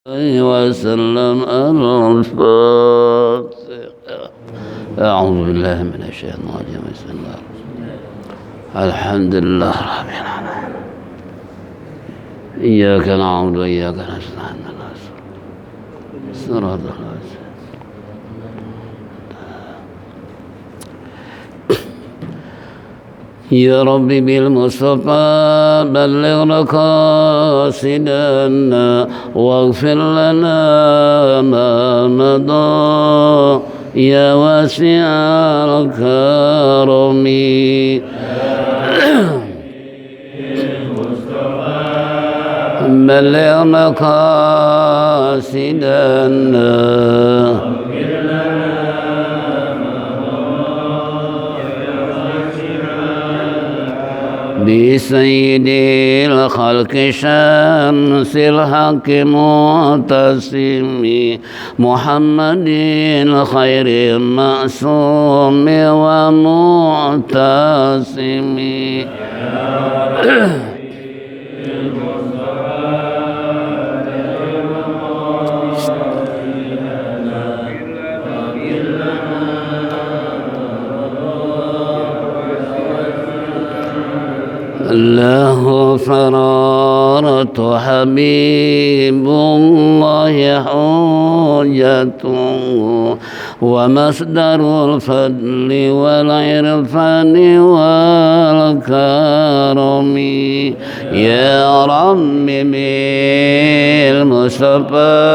وسلم الفاتحة. أعوذ بالله من الشيطان الرجيم. بسم الله الحمد لله رب العالمين. إياك نعبد وإياك نستعين صراط الله. يا ربي بالمصطفى بلغ مقاصدنا واغفر لنا ما مضى يا واسع الكرم. بلغ مقاصدنا بسيد الخلق شمس الحق معتصم محمد خير معصوم ومعتصم. له فرارة حبيب الله حجته ومصدر الفضل والعرفان والكرم. يا رب بالمصطفى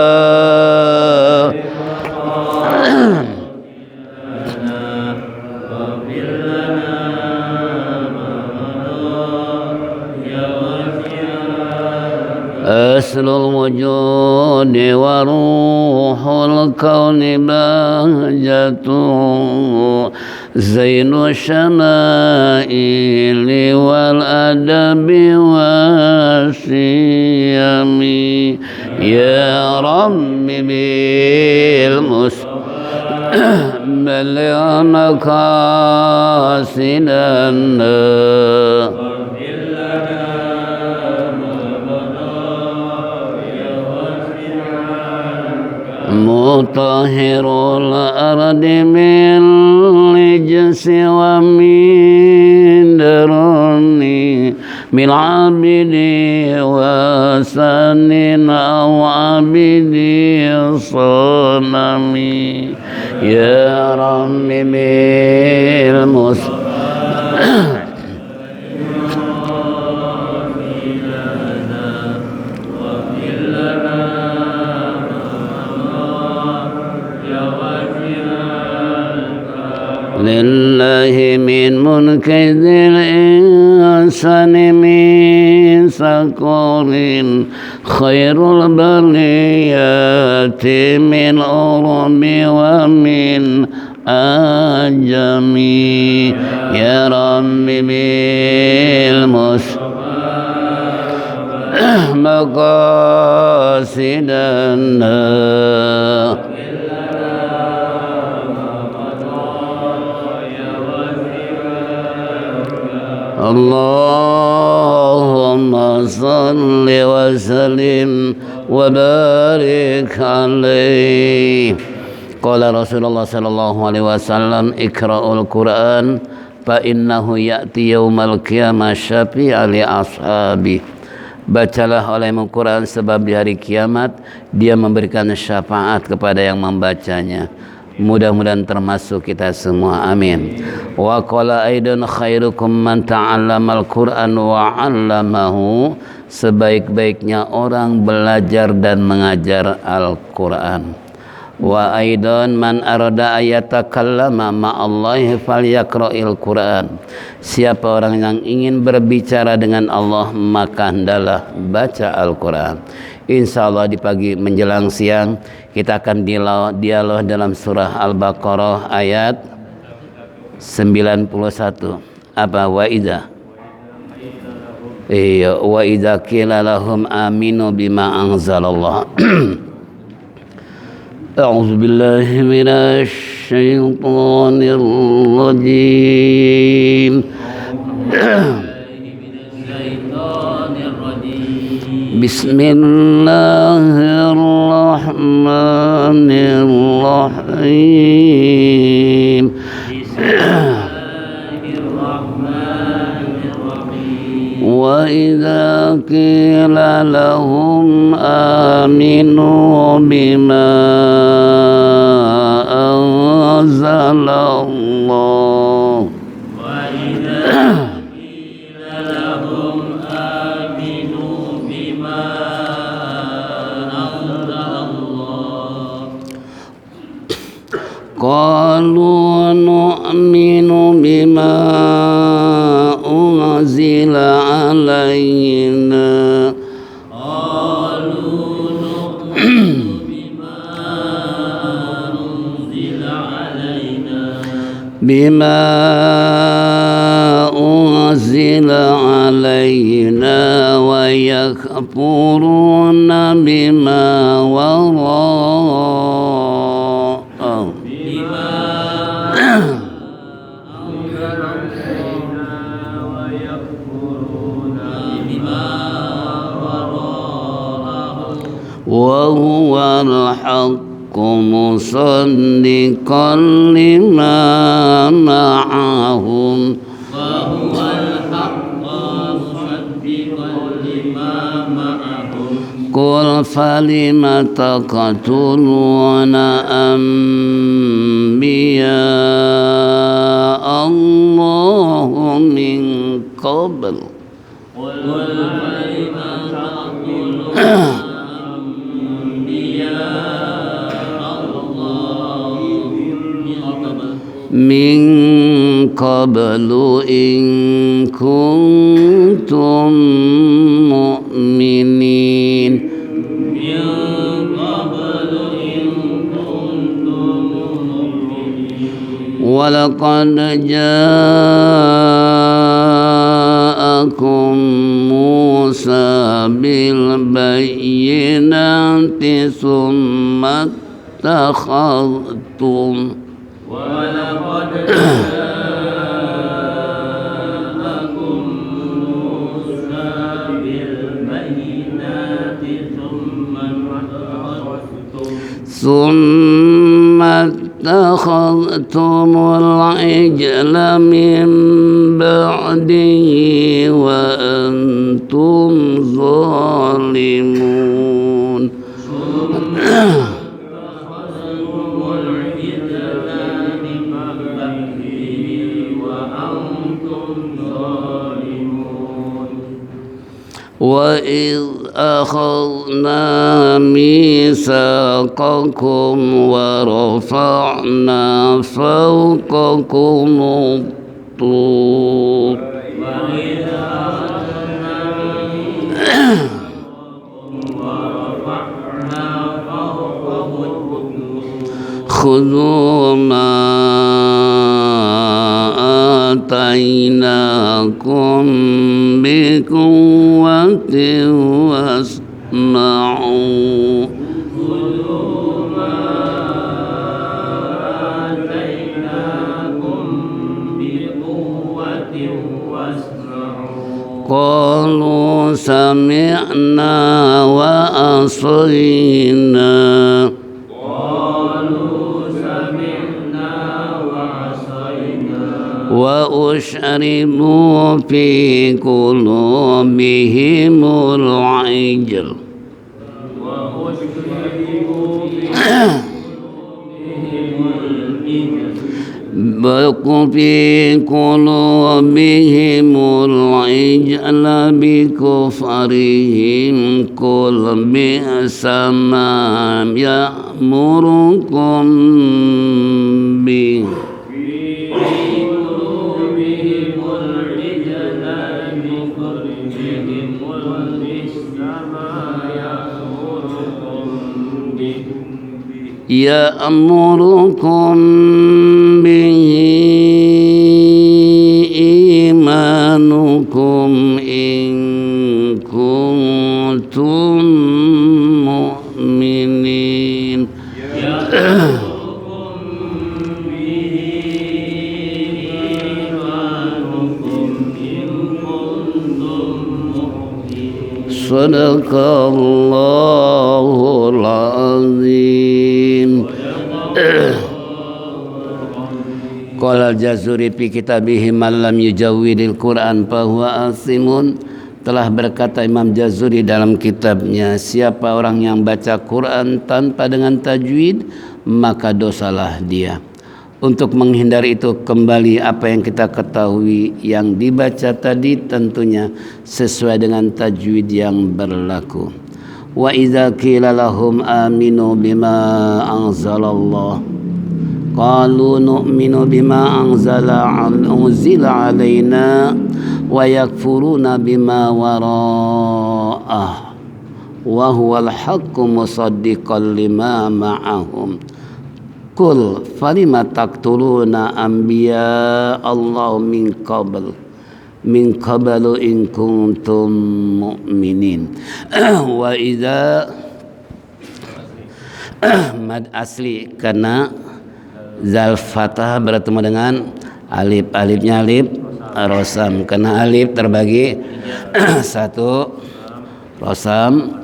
أصل الوجود وروح الكون بهجته زين الشمائل والأدب والسيم. يا رب بالمصطفى بلغ مقاصدنا مطهر الأرض من رجس ومن درن من عبد وسن أو عبد صنم. يا رب بالمصطفى لله من منكد الإنسان من سكور خير البريات من أرم ومن أجم. يا رب بالمصطفى مقاصدنا اللهم صل وسلم وبارك عليه. قال رسول الله صلى الله عليه وسلم اقرأوا القرآن فإنه يأتي يوم القيامة شفيعا لأصحابه. Bacalah olehmu Quran sebab di hari kiamat dia memberikan syafaat kepada yang membacanya. Mudah-mudahan termasuk kita semua, amin. Wa qala aidan khairukum man ta'allamal Qur'an wa 'allamahu. Sebaik-baiknya orang belajar dan mengajar Al-Qur'an. Wa aidan man arada ayatakallama ma'allahi falyaqra'il Qur'an. Siapa orang yang ingin berbicara dengan Allah maka hendaklah baca Al-Qur'an. Insyaallah di pagi menjelang siang kita akan dialog dalam surah Al-Baqarah ayat 91. Apa wa idza wa idza qila lahum aminu bima anzalallah. A'udzu billahi minasy syaithanir rajim. Bismillahirrahmanirrahim. الرحمن الرحيم وإذا قيل لهم آمنوا بما أنزل الله قالوا نؤمن بما أنزل علينا بما أنزل علينا ويكفرون بما وراءه وهو الحق مصدقا لما معهم قل فلم تقتلون أنبياء الله من قبل من قبل إن كنتم مؤمنين ولقد جاءكم موسى بالبينات ثم اتخذتم ثم اتخذتم العجل من بعده وأنتم ظالمون وإذ أخذنا ميثاقكم ورفعنا فوقكم الطور خذوا ما آتيناكم بقوة واسمعوا قالوا سمعنا وعصينا وأشربوا في قلوبهم العجل في قلوبهم العجل بكفرهم قل بئس ما يأمركم به يأمركم به إيمانكم إن كنتم مؤمنين صدق الله العظيم. qala al-Jazuri fi kitabih man lam yujawwidil Qur'an fahuwa asimun. Telah berkata Imam Jazuri dalam kitabnya, siapa orang yang baca Quran tanpa dengan tajwid, maka dosalah dia. Untuk menghindari itu, kembali apa yang kita ketahui, yang dibaca tadi tentunya sesuai dengan tajwid yang berlaku. Wa idza qila lahum aminu bima anzalallah qalu nu'minu bima unzila alaina wa yakfuruna bima wara'ah wa huwal haqqu musaddiqan lima ma'ahum qul falima taqtuluna anbiya Allah min qablu in kuntum mu'minin. Wa idza mad asli karena zal fathah bertemu dengan alif, alifnya alif rosam, karena alif terbagi satu, rosam,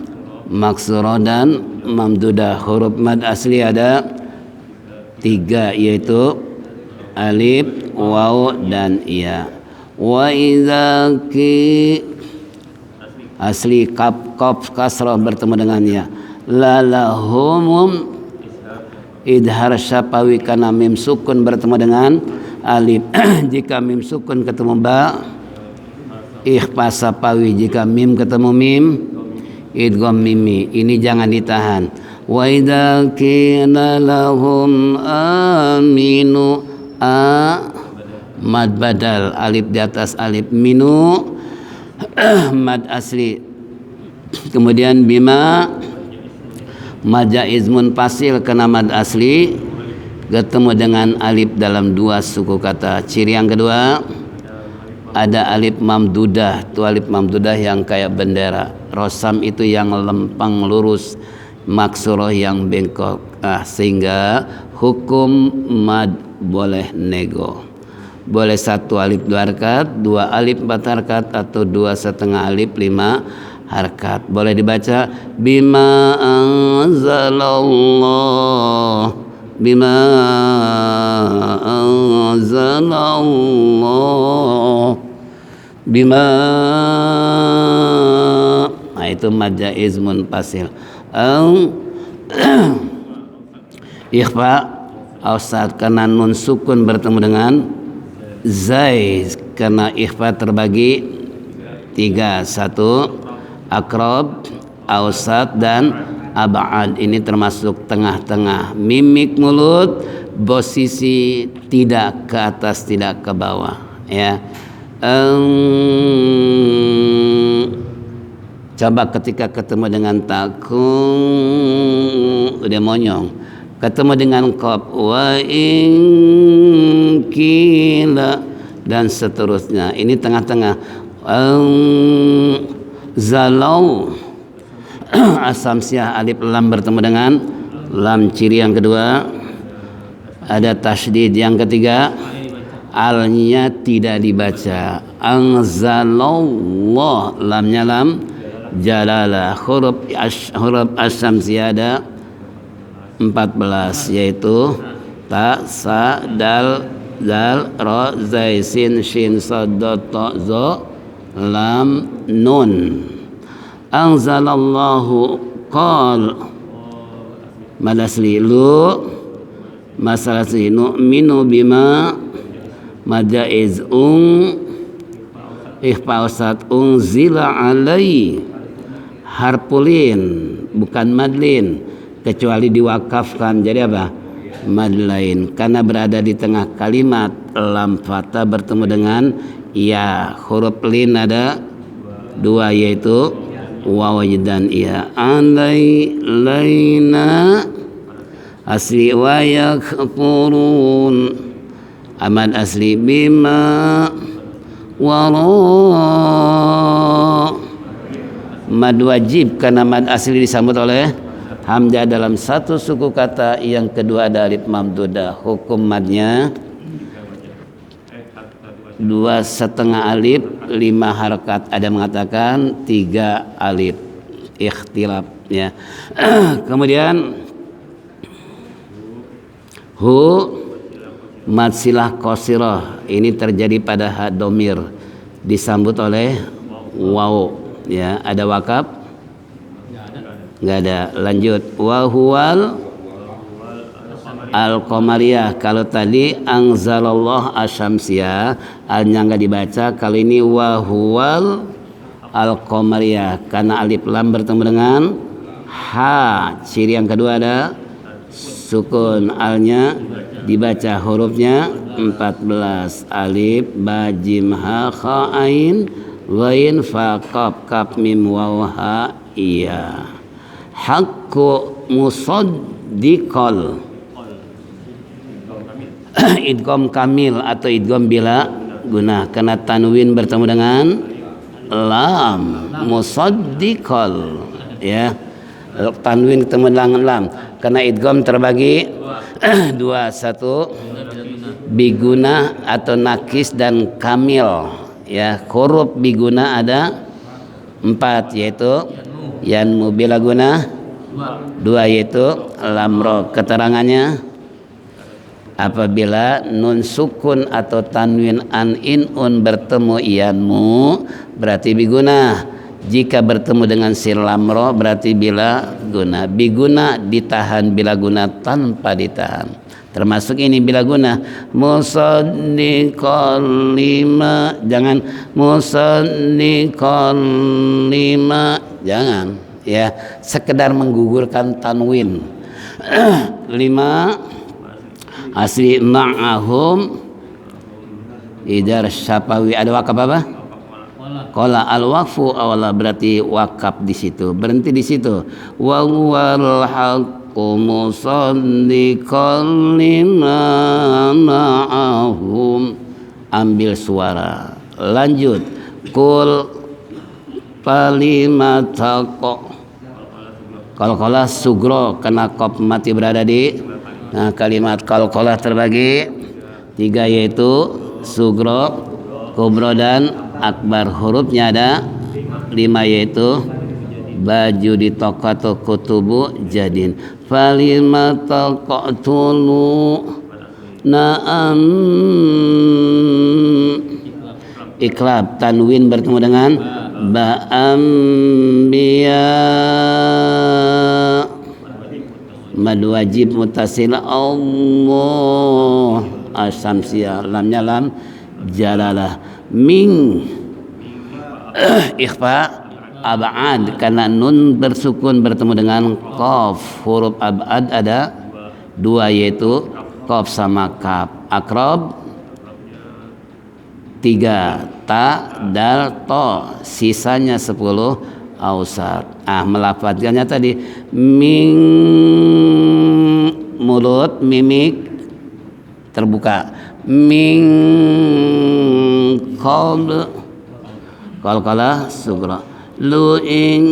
maksurah dan mamdudah. Huruf mad asli ada 3, yaitu alif, waw dan ya. Wa idza ki asli kaf kasrah bertemu dengan ya. La lahum idhar syafawi karena mim sukun bertemu dengan alif. Jika mim sukun ketemu ba, ikhfa sapawi. Jika mim ketemu mim, idgham mimi. Ini jangan ditahan. Wa idza qila lahum aminu mad badal, alif di atas alif, minu mad asli. Kemudian bima mad jaiz munfasil karena mad asli ketemu dengan alif dalam 2 suku kata. Ciri yang kedua, ada alif mamdudah. Itu alif mamdudah yang kayak bendera. Rosam itu yang lempang lurus, maksurah yang bengkok. Sehingga hukum mad boleh nego. Boleh 1 alif 2 harkat, 2 alif 4 harkat, atau 2,5 alif 5 harkat. Boleh dibaca bima anzalallah, bima anzalallah, bima. Nah, itu mad jaiz munfasil. Ikhfa ausat karena nun sukun bertemu dengan zai, karena ikhfa terbagi 3, 1 akrab, ausat dan ab'ad. Ini termasuk tengah-tengah. Mimik mulut posisi tidak ke atas, tidak ke bawah, ya. Coba ketika ketemu dengan takung udah monyong, ketemu dengan qaf wa in kila dan seterusnya. Ini tengah-tengah. Zalau asam siah, alif lam bertemu dengan lam. Ciri yang kedua, ada tasydid. Yang ketiga, alnya tidak dibaca. Anzalallah, lamnya lam jalalah. Huruf asam siah ada 14, yaitu ta, sa, dal, zal, ra, zai, sin, shin, sad, dot, ta, za, lam, nun. Anzalallahu qal mad asli lu, masalah asli nu'minu bima mad jaiz ikhfa usat unzila alai, harpulin bukan madlin, kecuali diwakafkan jadi apa? Madlain, karena berada di tengah kalimat. Lam fathah bertemu dengan ya. Huruf lin ada 2, yaitu waw dan ya. Alai laina asli wa yakfurun, amad asli bima wara. Mad wajib karena mad asli disambut oleh hamzah dalam 1 suku kata. Yang kedua ada alif mamdudah. Hukum madnya 2,5 alif 5 harkat. Ada mengatakan 3 alif, ikhtilaf, ya. Kemudian hu Mad silah qasirah ini terjadi pada ha domir disambut oleh waw, ya. Ada wakaf? Enggak ada. Lanjut. Wa huwal al-qamariyah. Kalau tadi anzalallah asyamsiyah, alnya enggak dibaca. Kalau ini wa huwal al-qamariyah, karena alif lam bertemu dengan ha. Ciri yang kedua ada sukun, alnya dibaca hurufnya 14, alif ba jim ha kha ain ghain fa qaf kaf mim waw ha iya. Haqqu musaddiqal idgham kamil atau idgham bila guna, karena tanwin bertemu dengan lam. Musaddiqal, ya, tanwin ketemu dengan lam, karena idgham terbagi dua, satu biguna atau nakis dan kamil, ya. Huruf biguna ada 4, yaitu yanmu, bila guna 2, yaitu lamro. Keterangannya apabila nun sukun atau tanwin an inun bertemu yanmu berarti biguna. Jika bertemu dengan sir lamro berarti bila guna. Biguna ditahan, bila guna tanpa ditahan. Termasuk ini bila guna. Musaddiqal lima, jangan musaddiqal lima, jangan, ya. Sekedar menggugurkan tanwin. 5 asli ma'ahum idar syafawi. Ada wakaf apa? Qala al-waqfu awala, berarti wakaf di situ, berhenti di situ. Wa huwal haqqu musaddiqan lima ma'ahum, ambil suara. Lanjut. Qul palimataqo, qalqalah sugro, kena qaf mati berada di kalimat qalqalah terbagi 3, yaitu sugro, kubro dan akbar. Hurufnya ada 5, yaitu baju di tokatu kutubu jadin. Falima taqatulu na'am, iklab, tanwin bertemu dengan ba'ambiya, mad wajib mutasil Allah asyamsiyah, lamnya lam jalalah. Min ikhfa ab'ad, karena nun bersukun bertemu dengan qaf. Huruf ab'ad ada 2, yaitu qaf sama kaf. Akrab 3, ta dal to, sisanya 10 ausat. Melafadzkannya tadi min, mulut mimik terbuka. Min qabl, qalqalah sugra. Lu in,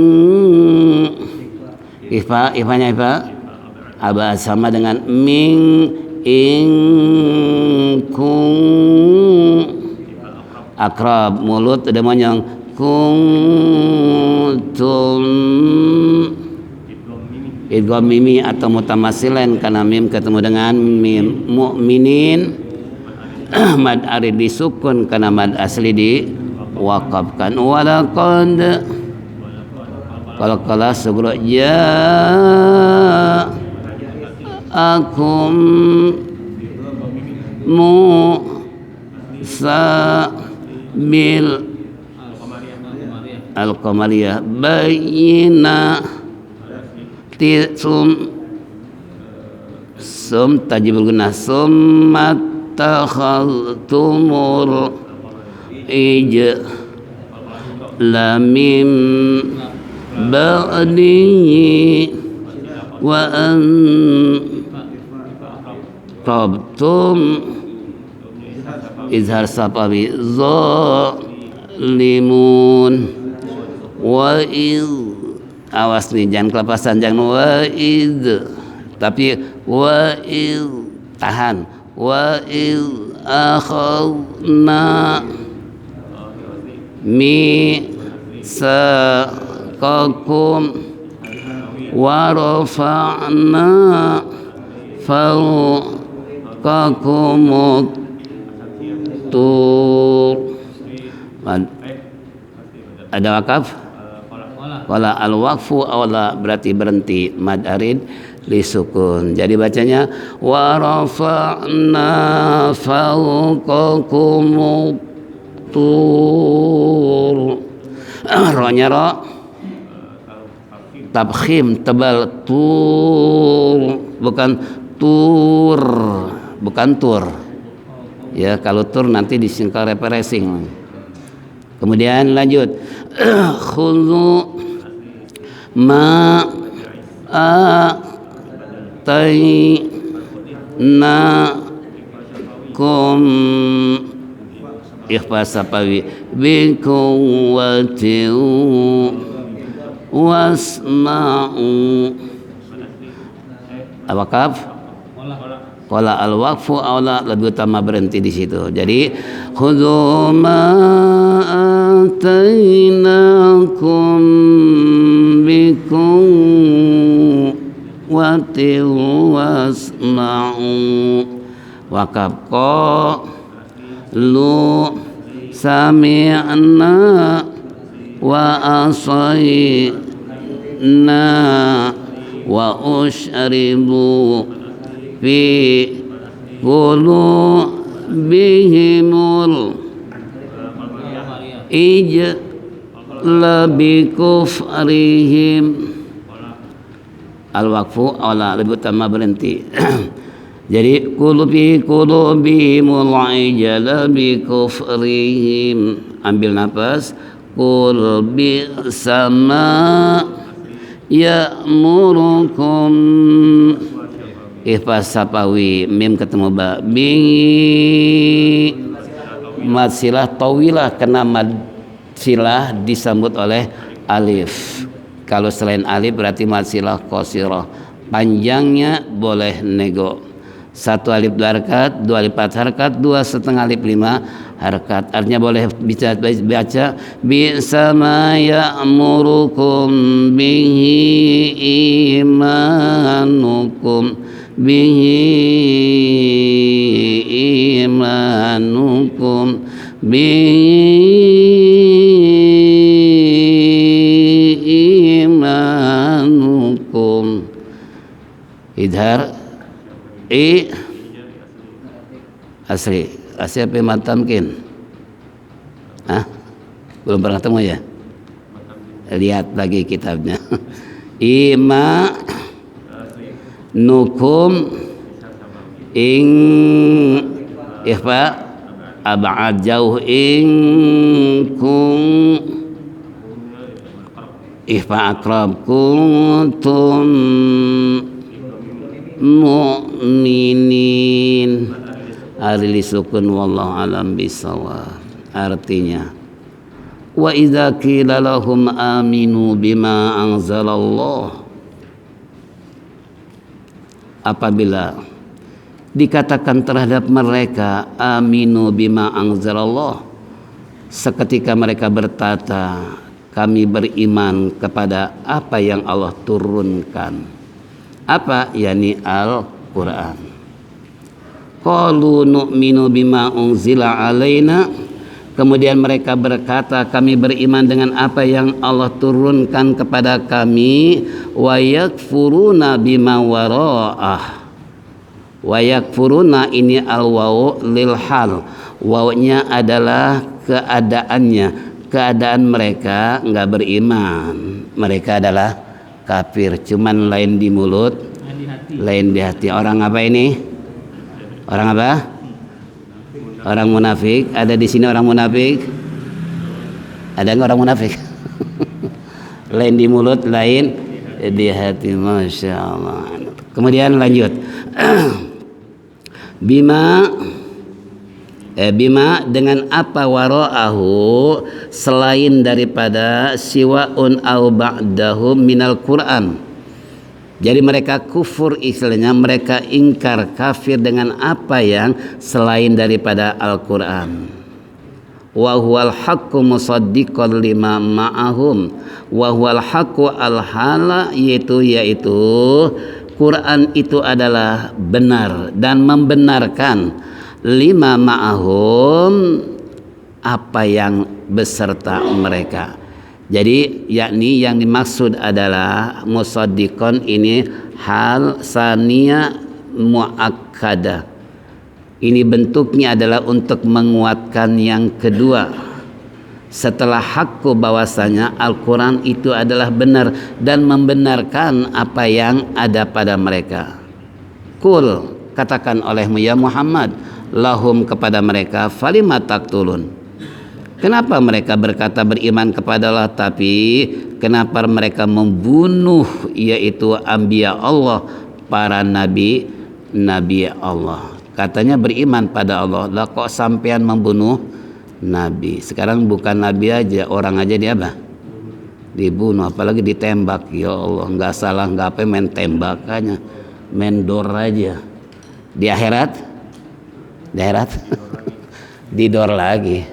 ifanya aba sama dengan min in kung. Akrab, mulut ada monyong. Kuntum, idgham mimi atau mutamasilan, karena mim ketemu dengan mim. Mu'minin, mad arid disukun karena mad asli diwakafkan. Walaqad, qalqalah sugro, ja'akum Musa bil al-qamariyah bayina sum tajibul guna summa takhaztumul lamim ba'di wa antabtum izhar sapawi zalimun. Wa iz, awas nih, jangan kelepasan, jangan wa iz, tapi wa iz tahan. Wa iz akhadna misaqakum wa rafa'na kakumut tur. Ada wakaf? Qala al-waqfu awla berarti berhenti, mad arid li sukun. Jadi bacanya wa rafa'na fawqakum tur. Ra-nya ra tabkhim tebal, tur bukan tur, bukan tur. Ya, kalau tur nanti disingkal referencing. Kemudian lanjut. Khudhu ma atainakum ikhfa sapawi bi quwwatin wasma'u. Awakaf qala al-waqfu aula, lebih utama berhenti di situ. Jadi khudhu ma atainakum bi quwwatin wasma'u. Wakaf qalu sami'na wa asayna wa ushribu fi qulubihimul ijla bi kufrihim. Al-waqfu awla, lebih utama berhenti. Jadi qulubihimul ijla bi kufrihim. Ambil nafas. Qul bi sama ya'murukum ikhfa sapawi, mim ketemu ba, bi mad silah tawilah, kena mad silah disambut oleh alif. Kalau selain alif berarti mad silah qasirah, panjangnya boleh nego. 1 alif 2 harakat, 2 alif 4 harakat, 2 setengah alif 5 harakat. Artinya boleh baca bi sama ya'murukum bihi imanukum, bihi imanukum, bihi imanukum. Idhar asri apa yang matamkin? Belum pernah ketemu ya? Lihat lagi kitabnya. Ima nukum ing ikhfa ab'ad jauh ing kum ikhfa akrab kuntum mu'minin. Arili sukun wallahu alam bisawab. Artinya wa idza qila lahum aminu bima anzalallah, apabila dikatakan terhadap mereka aminu bima anzalallah, seketika mereka berkata kami beriman kepada apa yang Allah turunkan. Apa? Yani Al-Quran. Qalu nu'minu bima unzila alaina, kemudian mereka berkata kami beriman dengan apa yang Allah turunkan kepada kami. Wa yakfuruna bima wara'ah. Wa yakfuruna ini al-wawu lil hal, wawunya adalah keadaannya, keadaan mereka enggak beriman, mereka adalah kafir, cuman lain di mulut, lain di hati. Orang apa ini? Orang apa? Orang munafik. Ada di sini orang munafik? Ada nggak orang munafik? Lain di mulut, lain di hati. Masya Allah. Kemudian lanjut. Bima dengan apa wara'ahu, selain daripada siwaun au ba'dahu minal Qur'an. Jadi mereka kufur, istilahnya mereka ingkar, kafir dengan apa yang selain daripada Al-Quran. Wa huwal haqqu musaddiqan lima ma'ahum. Wa huwal haqqu al-hala, yaitu Quran itu adalah benar dan membenarkan lima ma'ahum, apa yang beserta mereka. Jadi yakni yang dimaksud adalah musaddiqon ini hal saniyah muakkadah. Ini bentuknya adalah untuk menguatkan yang kedua. Setelah hakku bahwasanya Al-Quran itu adalah benar dan membenarkan apa yang ada pada mereka. Kul, katakan olehmu ya Muhammad, lahum kepada mereka, falima taqtulun. Kenapa mereka berkata beriman kepada Allah, tapi kenapa mereka membunuh yaitu anbiya Allah, para nabi Allah. Katanya beriman pada Allah, lah kok sampean membunuh nabi? Sekarang bukan nabi aja, orang aja dia apa? Dibunuh, apalagi ditembak. Ya Allah, nggak salah nggak apa, main tembakannya, main dor aja. Di akhirat didor lagi,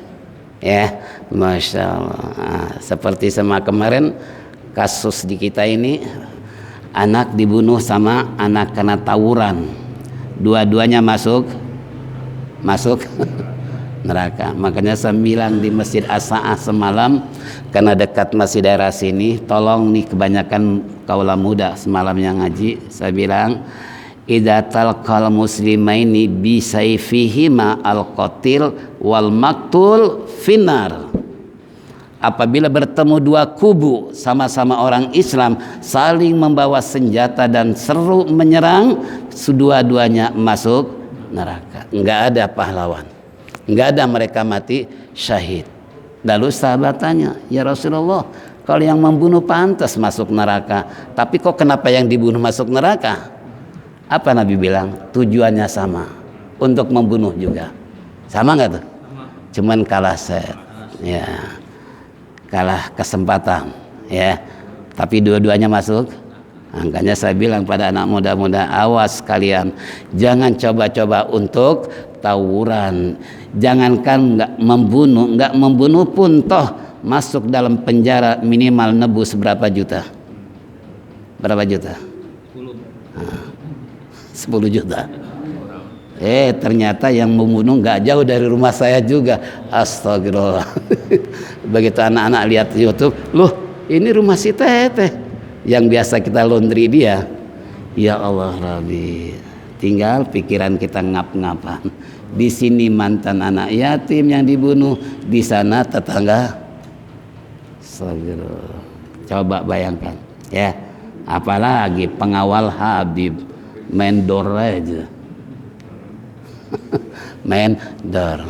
ya, masya Allah. Nah, seperti sama kemarin kasus di kita ini, anak dibunuh sama anak kena tawuran, dua-duanya masuk neraka. Makanya saya bilang di Masjid As-Sa'ah semalam, karena dekat masih daerah sini, tolong nih kebanyakan kaula muda semalam yang ngaji, saya bilang idza talqal muslimaini bi sayfihima al-qatil wal maktul finnar. Apabila bertemu dua kubu sama-sama orang Islam saling membawa senjata dan seru menyerang, kedua-duanya masuk neraka. Enggak ada pahlawan, enggak ada mereka mati syahid. Lalu sahabat tanya, ya Rasulullah, kalau yang membunuh pantas masuk neraka, tapi kok kenapa yang dibunuh masuk neraka? Apa Nabi bilang? Tujuannya sama, untuk membunuh juga. Sama nggak tuh? Cuman kalah set, ya, kalah kesempatan, ya. Tapi dua-duanya masuk. Makanya saya bilang pada anak muda-muda, awas kalian, jangan coba-coba untuk tawuran. Jangankan nggak membunuh pun toh masuk dalam penjara minimal nebus berapa juta? Berapa juta? 10 juta. Ternyata yang membunuh nggak jauh dari rumah saya juga. Astagfirullah. Begitu anak-anak lihat YouTube, loh ini rumah si Teteh yang biasa kita laundry dia. Ya Allah Rabbi, tinggal pikiran kita ngap-ngapan. Di sini mantan anak yatim yang dibunuh, di sana tetangga. Astagfirullah. Coba bayangkan, ya. Apalagi pengawal Habib, main dor aja. Main dor.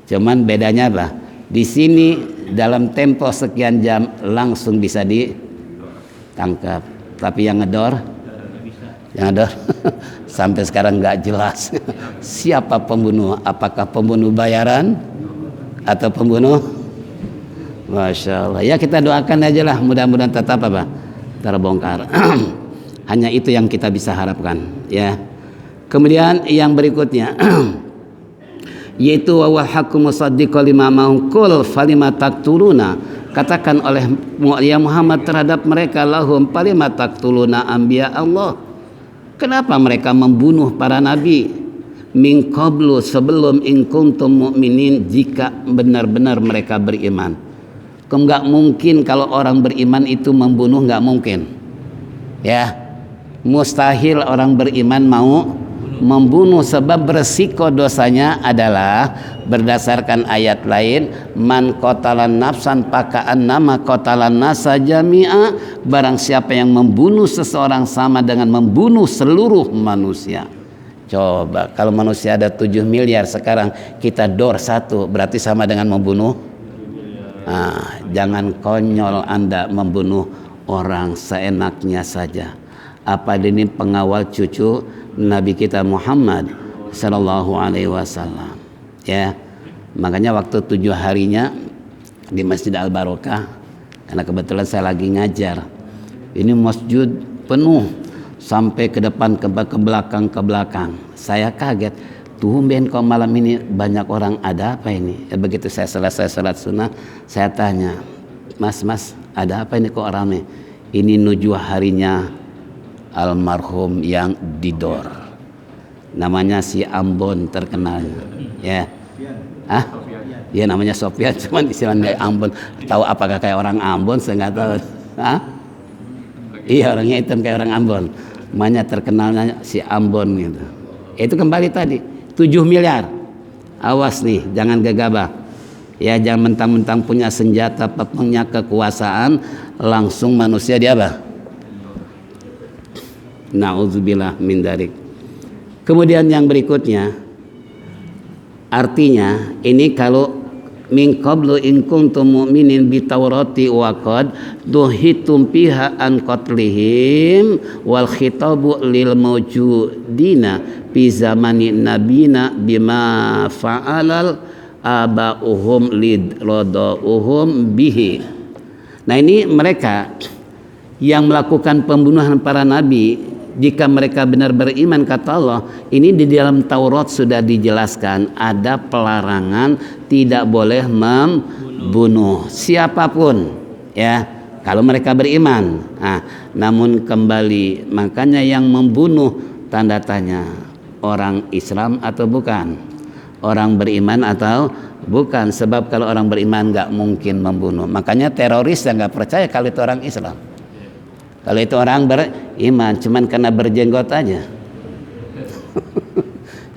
Cuman bedanya apa? Di sini dalam tempo sekian jam langsung bisa ditangkap. Tapi yang ngedor sampai sekarang nggak jelas siapa pembunuh. Apakah pembunuh bayaran atau pembunuh? Masya Allah. Ya kita doakan aja lah, mudah-mudahan tetap apa? Terbongkar. Hanya itu yang kita bisa harapkan, ya. Kemudian yang berikutnya yaitu wa haqqu musaddiqan lima ma'hum qul falima taqtuluna. Katakan oleh ya Muhammad terhadap mereka, lahum falima taqtuluna anbiya Allah. Kenapa mereka membunuh para nabi? Min qablu, sebelum in kuntum mu'minin, jika benar-benar mereka beriman. Enggak mungkin kalau orang beriman itu membunuh, enggak mungkin. Ya. Mustahil orang beriman mau membunuh, sebab beresiko dosanya adalah berdasarkan ayat lain, man qatalan nafsan paka'an nama qatalan nasa jami'a, barang siapa yang membunuh seseorang sama dengan membunuh seluruh manusia. Coba kalau manusia ada 7 miliar, sekarang kita dor 1, berarti sama dengan membunuh. Jangan konyol Anda membunuh orang seenaknya saja. Apa ini pengawal cucu Nabi kita Muhammad Sallallahu Alaihi Wasallam, ya. Makanya waktu 7 harinya di Masjid Al-Barokah, karena kebetulan saya lagi ngajar, ini masjid penuh sampai ke depan, ke belakang. Saya kaget, tumben kok malam ini banyak orang, ada apa ini? Begitu saya selesai salat sunnah, saya tanya, mas ada apa ini kok ramai? Ini 7 harinya almarhum yang didor. Namanya si Ambon terkenal. Ya. Hah? Ya namanya Sofyan, cuman istilahnya Ambon. Tahu apakah kayak orang Ambon? Saya nggak tahu. Hah? Iya, orangnya hitam kayak orang Ambon. Namanya terkenalnya si Ambon gitu. Itu kembali tadi 7 miliar. Awas nih, jangan gegabah. Ya, jangan mentang-mentang punya senjata, punya kekuasaan, langsung manusia dia apa? Na'udzubillah min dzalik. Kemudian yang berikutnya, artinya ini kalau min qablu in kuntum mu'minin bi Taurati wa qad duhitum fiha an qatlihim wal khitabu lil mawjudina fi zamani nabina bima fa'alal aba'uhum lidradauhum bihi. Nah, ini mereka yang melakukan pembunuhan para nabi. Jika mereka benar beriman, kata Allah, ini di dalam Taurat sudah dijelaskan ada pelarangan tidak boleh membunuh siapapun, ya, kalau mereka beriman. Nah, namun kembali, makanya yang membunuh tanda tanya, orang Islam atau bukan, orang beriman atau bukan. Sebab kalau orang beriman nggak mungkin membunuh. Makanya teroris yang nggak percaya kalau itu orang Islam. Kalau itu orang beriman, cuman karena berjenggot aja.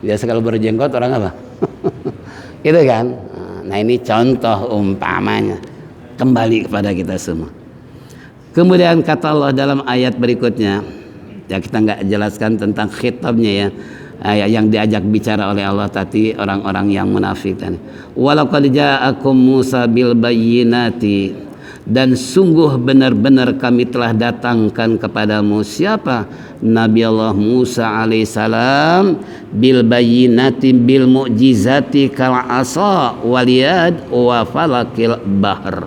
Biasa kalau berjenggot orang apa? Gitu kan? Nah, ini contoh umpamanya. Kembali kepada kita semua. Kemudian kata Allah dalam ayat berikutnya, ya kita nggak jelaskan tentang khitabnya ya, ayat yang diajak bicara oleh Allah tadi orang-orang yang munafik tadi. Walaqad ja'akum Musa bil bayyinati, dan sungguh benar-benar kami telah datangkan kepadamu siapa? Nabi Allah Musa alaihissalam bil bayyinati bil mu'jizati kal asa wal yad wa falakil bahr.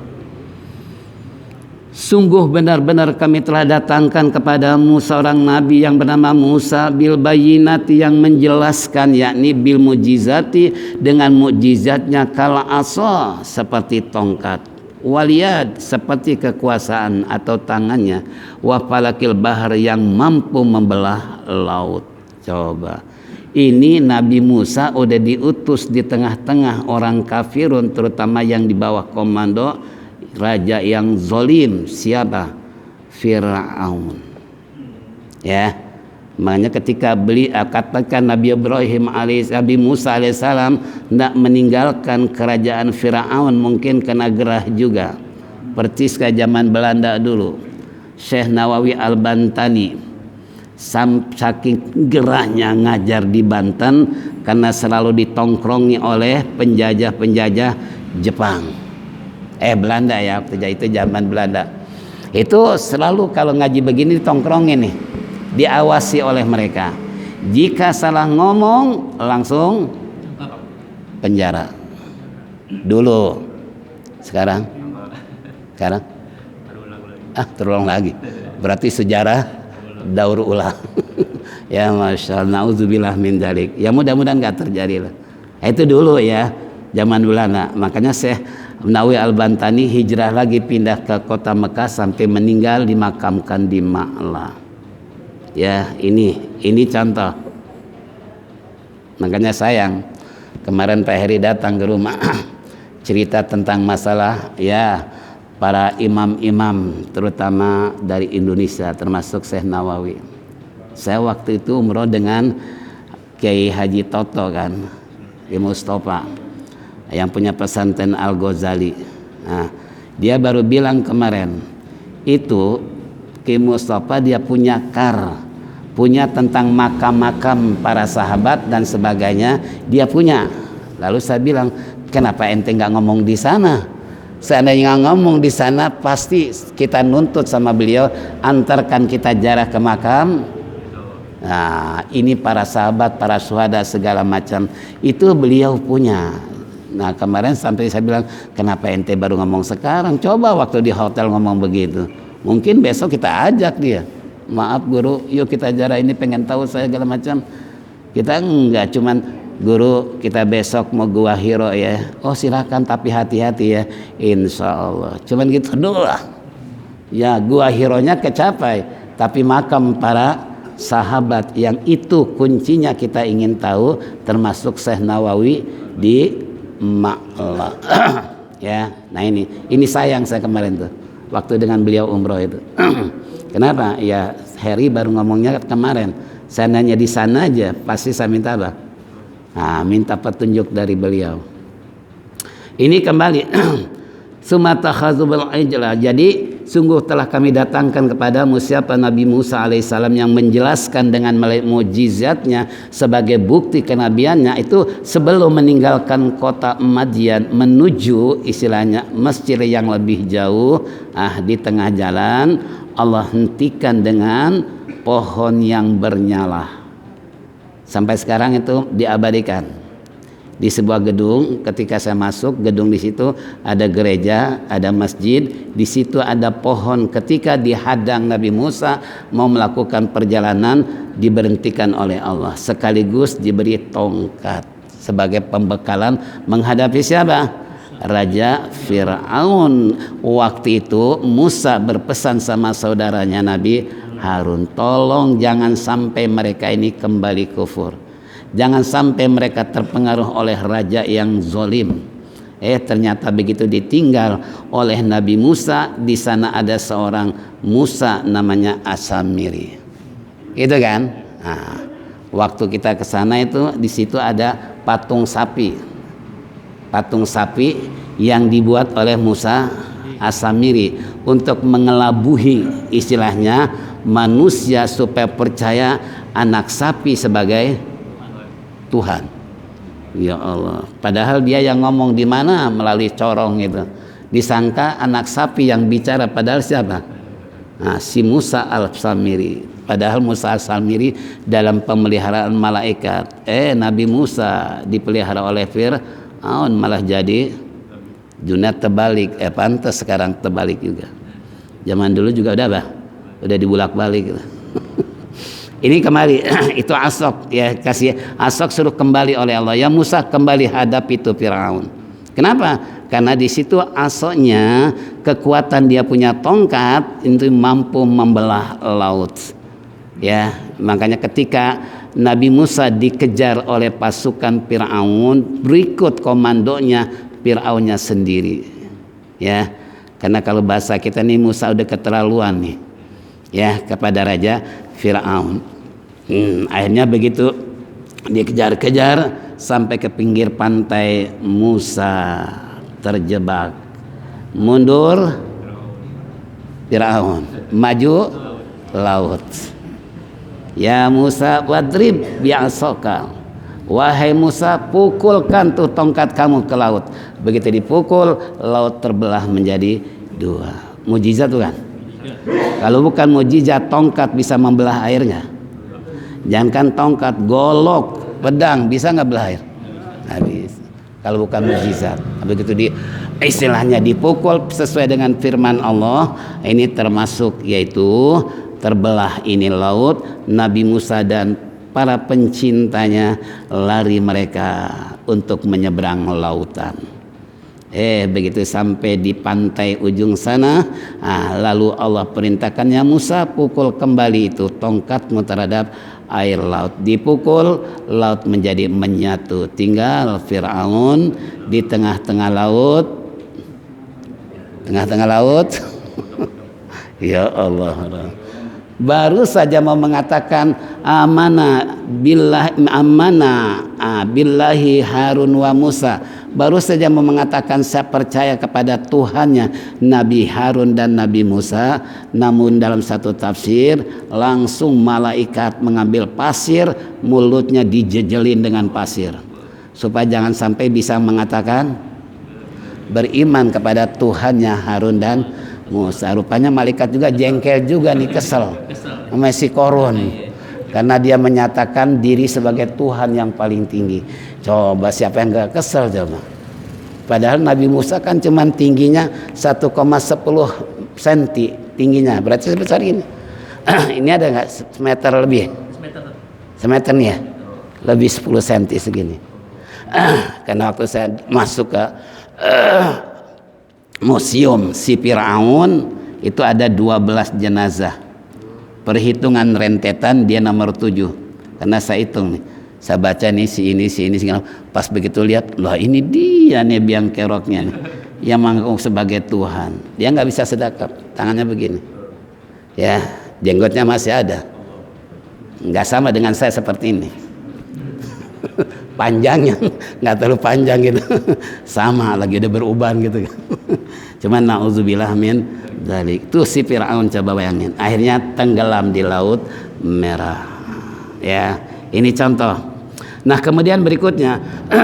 Sungguh benar-benar kami telah datangkan kepadamu seorang nabi yang bernama Musa bil bayyinati, yang menjelaskan, yakni bil mu'jizati, dengan mukjizatnya, kal asa seperti tongkat, waliyad seperti kekuasaan atau tangannya, wafalakil bahar yang mampu membelah laut. Coba, ini Nabi Musa udah diutus di tengah-tengah orang kafirun, terutama yang di bawah komando raja yang zolim. Siapa? Fir'aun. Ya, makanya ketika katakan Nabi Nabi Musa alaihissalam tidak meninggalkan kerajaan Fir'aun, mungkin kena gerah juga, persis kayak zaman Belanda dulu. Syekh Nawawi Al-Bantani saking gerahnya ngajar di Banten karena selalu ditongkrongi oleh penjajah-penjajah Jepang. Belanda ya, itu zaman Belanda. Itu selalu kalau ngaji begini ditongkrongin nih, diawasi oleh mereka. Jika salah ngomong langsung penjara. Dulu. Sekarang terulang lagi. Berarti sejarah daur ulang. Ya masya Allah, na'udzubillah min dzalik. Ya mudah-mudahan nggak terjadi lah. Itu dulu ya, zaman Belanda. Makanya Syekh Nawawi Al-Bantani hijrah lagi, pindah ke kota Mekah sampai meninggal dimakamkan di Ma'la. Ya, ini contoh. Makanya sayang kemarin Pak Heri datang ke rumah cerita tentang masalah ya para imam-imam terutama dari Indonesia termasuk Syekh Nawawi. Saya waktu itu umroh dengan Kiai Haji Toto kan, di Mustafa yang punya pesantren Al-Ghazali. Nah, dia baru bilang kemarin itu Ki Mustafa dia punya tentang makam-makam para sahabat dan sebagainya, dia punya. Lalu saya bilang, kenapa ente nggak ngomong di sana? Seandainya nggak ngomong di sana, pasti kita nuntut sama beliau, antarkan kita jarak ke makam. Nah, ini para sahabat, para syuhada segala macam itu beliau punya. Nah, kemarin sampai saya bilang, kenapa ente baru ngomong sekarang? Coba waktu di hotel ngomong begitu. Mungkin besok kita ajak dia. Maaf guru, yuk kita jarak ini, pengen tahu saya segala macam. Kita enggak cuman guru, kita besok mau Gua Hiro ya. Oh silakan, tapi hati-hati ya. Insya Allah. Cuman gitu doang. Ya Gua Hironya kecapai. Tapi makam para sahabat yang itu kuncinya kita ingin tahu, termasuk Syekh Nawawi di Ma'la. Ya, nah ini sayang saya kemarin tuh waktu dengan beliau umroh itu. Kenapa? Ya Heri baru ngomongnya kemarin. Saya nanya di sana aja, pasti saya minta apa? Nah, minta petunjuk dari beliau. Ini kembali sumatakhazubul ijla. Jadi sungguh telah kami datangkan kepadamu siapa Nabi Musa alaihissalam yang menjelaskan dengan mukjizatnya sebagai bukti kenabiannya itu sebelum meninggalkan kota Madian menuju istilahnya mesir yang lebih jauh. Di tengah jalan Allah hentikan dengan pohon yang bernyala. Sampai sekarang itu diabadikan di sebuah gedung. Ketika saya masuk gedung, di situ ada gereja, ada masjid, di situ ada pohon. Ketika dihadang Nabi Musa mau melakukan perjalanan, diberhentikan oleh Allah sekaligus diberi tongkat sebagai pembekalan menghadapi siapa? Raja Fir'aun. Waktu itu Musa berpesan sama saudaranya Nabi Harun, tolong jangan sampai mereka ini kembali kufur. Jangan sampai mereka terpengaruh oleh raja yang zolim. Ternyata begitu ditinggal oleh Nabi Musa, di sana ada seorang Musa namanya As-Samiri. Itu kan? Nah, waktu kita ke sana itu di situ ada patung sapi. Patung sapi yang dibuat oleh Musa As-Samiri untuk mengelabuhi istilahnya manusia supaya percaya anak sapi sebagai Tuhan. Ya Allah, padahal dia yang ngomong di mana melalui corong itu. Disangka anak sapi yang bicara, padahal siapa? Nah, si Musa Al-Samiri. Padahal Musa Al-Samiri dalam pemeliharaan malaikat. Nabi Musa dipelihara oleh Fir'aun malah jadi dunia terbalik. Pantas sekarang terbalik juga. Zaman dulu juga udah udah dibulak-balik gitu. Ini kembali itu Asok ya, kasih Asok suruh kembali oleh Allah. Ya Musa kembali hadap itu Firaun. Kenapa? Karena di situ Asoknya kekuatan dia punya tongkat itu mampu membelah laut. Ya, makanya ketika Nabi Musa dikejar oleh pasukan Firaun, berikut komandonya Firaunnya sendiri. Ya, karena kalau bahasa kita nih Musa udah keterlaluan nih. Ya, kepada Raja Fir'aun. Akhirnya begitu dikejar-kejar sampai ke pinggir pantai, Musa terjebak. Mundur Fir'aun, maju laut. Ya Musa wadrib bi'asaka. Wahai Musa, pukulkan tuh tongkat kamu ke laut. Begitu dipukul, laut terbelah menjadi dua. Mujizat tuh kan? Kalau bukan mujizat, tongkat bisa membelah airnya. Jangankan tongkat, golok, pedang bisa nggak belah air? Nggak bisa. Kalau bukan mujizat. Begitu istilahnya dipukul sesuai dengan firman Allah, ini termasuk yaitu terbelah ini laut. Nabi Musa dan para pencintanya lari mereka untuk menyeberang lautan. Begitu sampai di pantai ujung sana, lalu Allah perintahkannya Musa pukul kembali itu tongkatmu terhadap air laut. Dipukul, laut menjadi menyatu. Tinggal Fir'aun di tengah-tengah laut. Tengah-tengah laut. Ya Allah. Baru saja mau mengatakan billahi Harun wa Musa. Baru saja mau mengatakan saya percaya kepada Tuhannya Nabi Harun dan Nabi Musa. Namun dalam satu tafsir langsung malaikat mengambil pasir, mulutnya dijejelin dengan pasir supaya jangan sampai bisa mengatakan beriman kepada Tuhannya Harun dan Musa. Rupanya malaikat juga jengkel juga nih, kesel sama si Korun karena dia menyatakan diri sebagai Tuhan yang paling tinggi. Coba siapa yang gak kesel coba? Padahal Nabi Musa kan cuman tingginya 1,10 cm tingginya, berarti sebesar ini. Ini ada nggak semeter lebih? Semeter nih ya, lebih 10 cm segini. Karena waktu saya masuk ke museum si Fir'aun itu ada 12 jenazah perhitungan rentetan dia nomor 7. Karena saya hitung nih, saya baca nih si ini segala. Pas begitu lihat, loh ini dia nih biang keroknya nih, yang mengaku sebagai Tuhan. Dia nggak bisa sedekap, tangannya begini, ya jenggotnya masih ada, nggak sama dengan saya seperti ini. Panjangnya nggak terlalu panjang gitu, sama lagi udah beruban gitu. Cuman na'udzubillah min dzalik. Tuh si Firaun, coba bayangin, akhirnya tenggelam di Laut Merah. Ya, ini contoh. Nah, kemudian berikutnya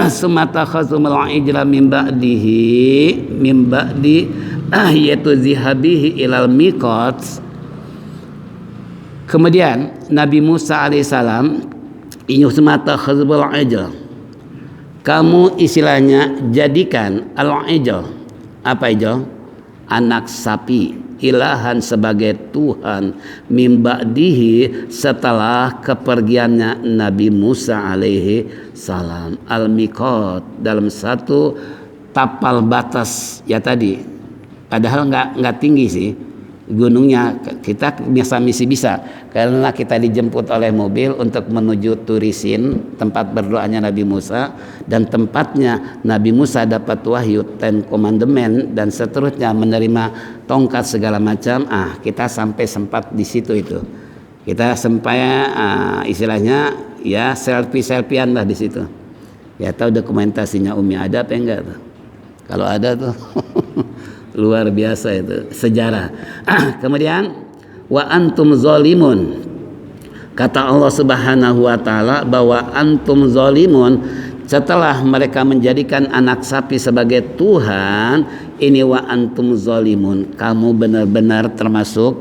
sumata khazumul ijla min ba'di yaitu zihabihi ilal miqat. Kemudian Nabi Musa alaihissalam sumata khazumul ijla, kamu istilahnya jadikan al-ijl, apa ijl? Anak sapi, ilahan sebagai Tuhan, min ba'dihi setelah kepergiannya Nabi Musa alaihi salam, al-miqat, dalam satu tapal batas ya tadi, padahal nggak tinggi sih gunungnya, kita biasa misi bisa karena kita dijemput oleh mobil untuk menuju Turisin, tempat berdoanya Nabi Musa, dan tempatnya Nabi Musa dapat wahyu, Ten Commandment dan seterusnya, menerima tongkat segala macam. Kita sampai sempat di situ itu, kita sampai istilahnya ya selfie-selfiean lah di situ. Ya tahu dokumentasinya Umi ada apa enggak tuh? Kalau ada tuh luar biasa itu sejarah. Kemudian wa antum zalimun, kata Allah Subhanahu wa taala bahwa antum zalimun, setelah mereka menjadikan anak sapi sebagai Tuhan, ini wa antum zalimun, kamu benar-benar termasuk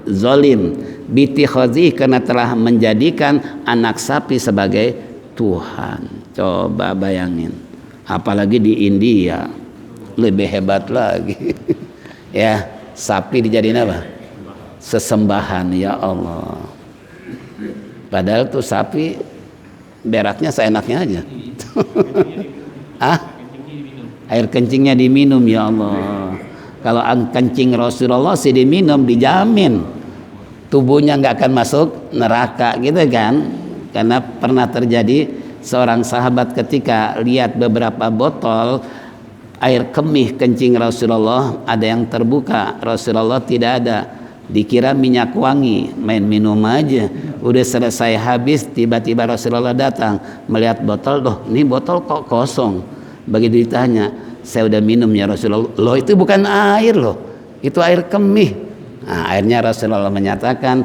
zalim, bitikhazi, karena telah menjadikan anak sapi sebagai Tuhan. Coba bayangin, apalagi di India lebih hebat lagi. Ya, sapi dijadiin apa? Sesembahan, ya Allah. Padahal tuh sapi beraknya seenaknya aja. Air kencingnya diminum, ya Allah. Kalau kencing Rasulullah sih diminum, dijamin tubuhnya nggak akan masuk neraka gitu kan. Karena pernah terjadi seorang sahabat ketika lihat beberapa botol air kemih kencing Rasulullah, ada yang terbuka, Rasulullah tidak ada, dikira minyak wangi, main minum aja, udah selesai habis, tiba-tiba Rasulullah datang melihat botol, loh ini botol kok kosong. Begitu ditanya, saya udah minum ya Rasulullah. Loh itu bukan air loh, itu air kemih. Akhirnya Rasulullah menyatakan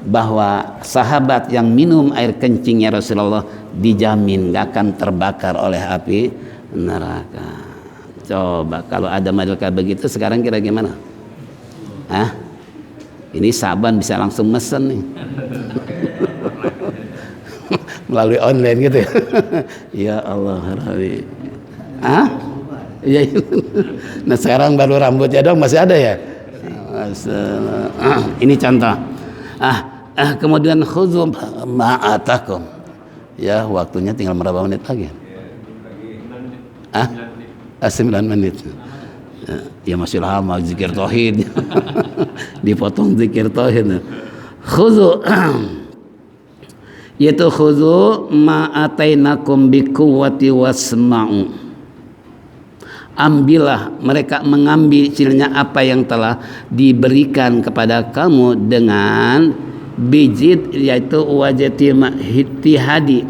bahwa sahabat yang minum air kencingnya Rasulullah dijamin gak akan terbakar oleh api neraka. Coba kalau ada mereka begitu sekarang kira gimana? Ini Saban bisa langsung mesen nih. Melalui online gitu ya. Ya Allah Rabbi. Iya. Nah sekarang baru rambutnya dong masih ada ya. Ini contoh. Kemudian khudzu ma'atakum. Ya waktunya tinggal berapa menit lagi? 9 menit. Ya masih lama zikir tauhid. Dipotong zikir tauhid. Khudzu, yaitu khudzu ma atainakum biquwwati wasma'u. Ambillah, mereka mengambil cilnya apa yang telah diberikan kepada kamu dengan bijid, yaitu wajati hitihadi,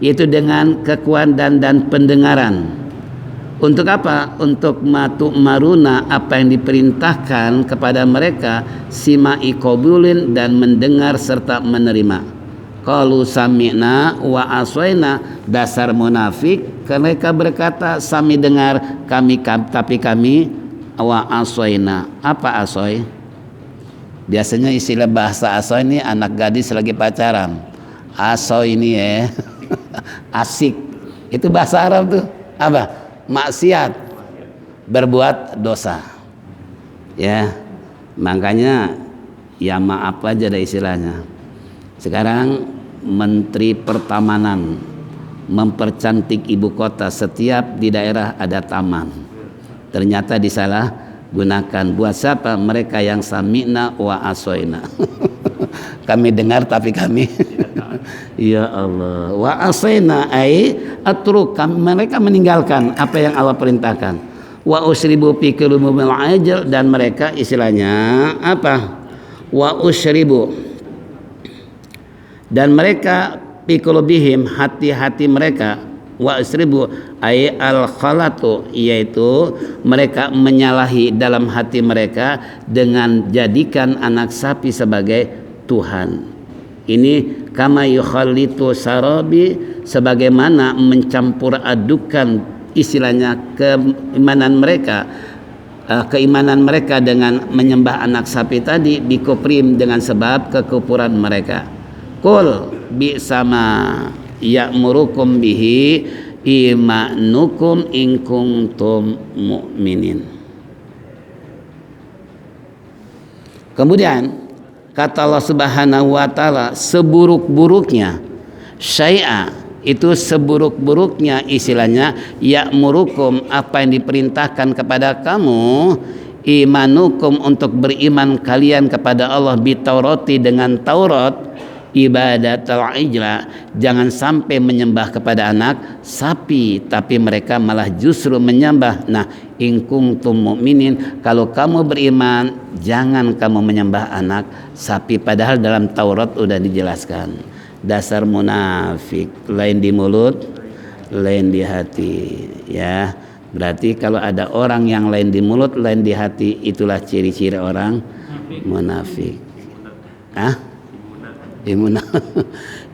yaitu dengan kekuatan dan pendengaran. Untuk apa? Untuk matu maruna, apa yang diperintahkan kepada mereka, sima'i qabulin, dan mendengar serta menerima. Qalu sami'na wa aswaina, dasar munafik, mereka berkata sami dengar, tapi kami wa aswaina. Apa asoi? Biasanya istilah bahasa asoi ini anak gadis lagi pacaran. Asoi ini ya asik. Itu bahasa Arab tuh apa? Maksiat, berbuat dosa. Ya, makanya ya maaf aja ada istilahnya. Sekarang Menteri Pertamanan mempercantik ibu kota, setiap di daerah ada taman. Ternyata disalah gunakan buat siapa? Mereka yang sami'na wa asoina. Kami dengar tapi kami ya Allah. Wa asaina ai atruk, mereka meninggalkan apa yang Allah perintahkan. Wa usribu fi qulubihimul ajal, dan mereka istilahnya apa? Wa usribu, dan mereka fi qulubihim, hati-hati mereka, wa usribu ay al khalatu, yaitu mereka menyalahi dalam hati mereka dengan jadikan anak sapi sebagai Tuhan. Ini kama yukhallitu sarabi, sebagaimana mencampur adukan istilahnya keimanan mereka dengan menyembah anak sapi tadi, bikufrim, dengan sebab kekufuran mereka. Qul bi sama ya'murukum bihi imanukum in kuntum mu'minin. Kemudian kata Allah Subhanahu wa taala, seburuk-buruknya syai'a, itu seburuk-buruknya istilahnya ya'murukum, apa yang diperintahkan kepada kamu, imanukum, untuk beriman kalian kepada Allah, bitaurati, dengan Taurat, ibadatul ijla, jangan sampai menyembah kepada anak sapi, tapi mereka malah justru menyembah. Nah, in kuntum mu'minin, kalau kamu beriman jangan kamu menyembah anak sapi, padahal dalam Taurat udah dijelaskan. Dasar munafik, lain di mulut, lain di hati, ya. Berarti kalau ada orang yang lain di mulut, lain di hati, itulah ciri-ciri orang munafik.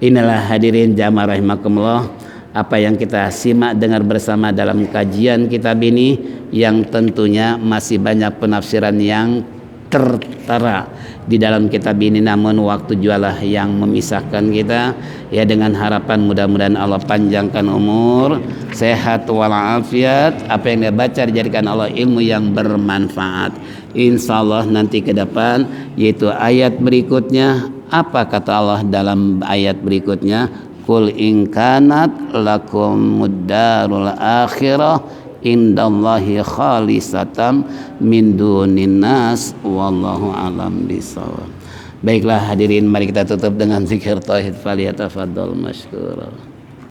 Inilah hadirin jamaah rahimakumullah, apa yang kita simak dengar bersama dalam kajian kitab ini, yang tentunya masih banyak penafsiran yang tertera di dalam kitab ini, namun waktu jualah yang memisahkan kita, ya. Dengan harapan mudah-mudahan Allah panjangkan umur, sehat walafiat, apa yang dia baca dijadikan Allah ilmu yang bermanfaat, insyaallah. Nanti ke depan, yaitu ayat berikutnya, apa kata Allah dalam ayat berikutnya? Qul in kanat lakum muddarul akhirah indallahi khalisatan min dunin nas wallahu alam bisawab. Baiklah hadirin, mari kita tutup dengan zikir tauhid, faliyatafaddal masykura.